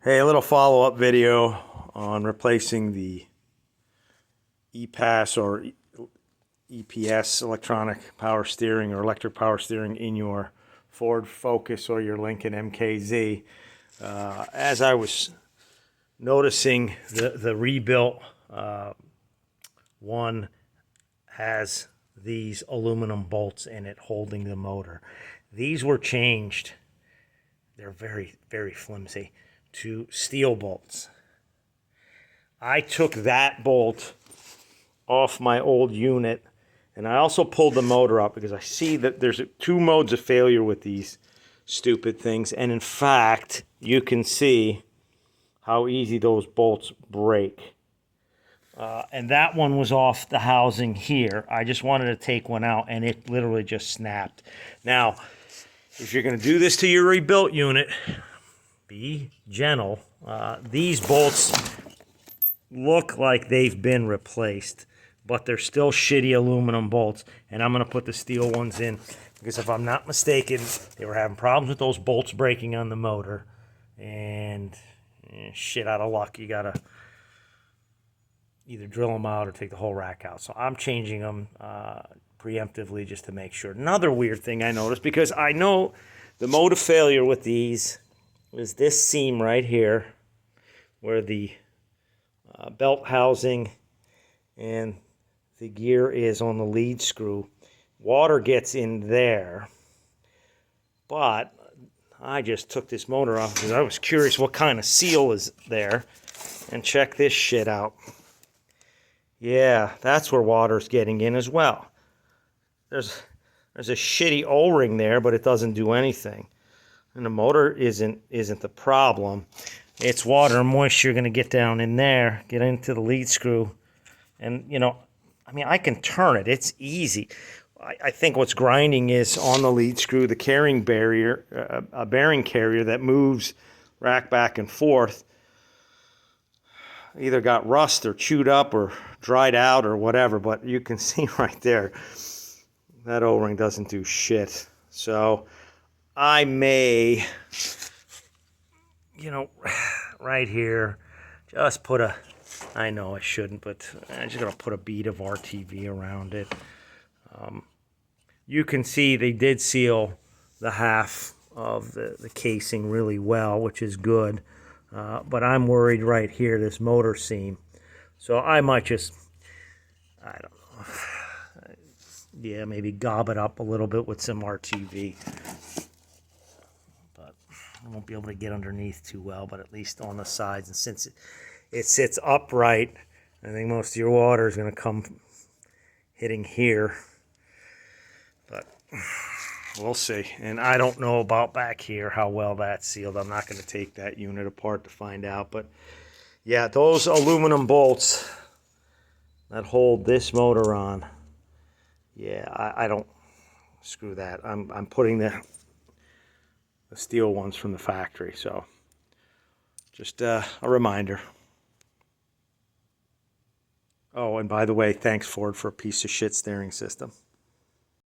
Hey, a little follow-up video on replacing the EPAS or EPS, electronic power steering or electric power steering, in your Ford Focus or your Lincoln MKZ. As I was noticing, the rebuilt one has these aluminum bolts in it holding the motor. These were changed. They're very, very flimsy, to steel bolts. I took that bolt off my old unit, and I also pulled the motor up because I see that there's two modes of failure with these stupid things, and in fact you can see how easy those bolts break. And that one was off the housing here. I just wanted to take one out, and it literally just snapped. Now, if you're going to do this to your rebuilt unit, be gentle. These bolts look like they've been replaced, but they're still shitty aluminum bolts, and I'm going to put the steel ones in because if I'm not mistaken, they were having problems with those bolts breaking on the motor, and shit out of luck, you got to either drill them out or take the whole rack out. So I'm changing them preemptively just to make sure. Another weird thing I noticed, because I know the mode of failure with these is this seam right here where the belt housing and the gear is on the lead screw. Water gets in there, but I just took this motor off because I was curious what kind of seal is there, and check this shit out. Yeah, that's where water's getting in as well. There's a shitty O-ring there, but it doesn't do anything. And the motor isn't the problem. It's water and moisture going to get down in there, get into the lead screw. And, you know, I mean, I can turn it. It's easy. I think what's grinding is on the lead screw, the carrying barrier, a bearing carrier that moves rack back and forth. Either got rust or chewed up or dried out or whatever, but you can see right there, that O-ring doesn't do shit. So I may, you know, right here, just put a, I know I shouldn't, but I'm just going to put a bead of RTV around it. You can see they did seal the half of the casing really well, which is good. But I'm worried right here, this motor seam. So I might just, I don't know, yeah, maybe gob it up a little bit with some RTV. But I won't be able to get underneath too well, but at least on the sides. And since it sits upright, I think most of your water is going to come hitting here. But we'll see. And I don't know about back here how well that's sealed. I'm not going to take that unit apart to find out. But yeah, those aluminum bolts that hold this motor on, yeah, I don't, screw that. I'm putting the steel ones from the factory. So just a reminder. Oh, and by the way, thanks Ford for a piece of shit steering system.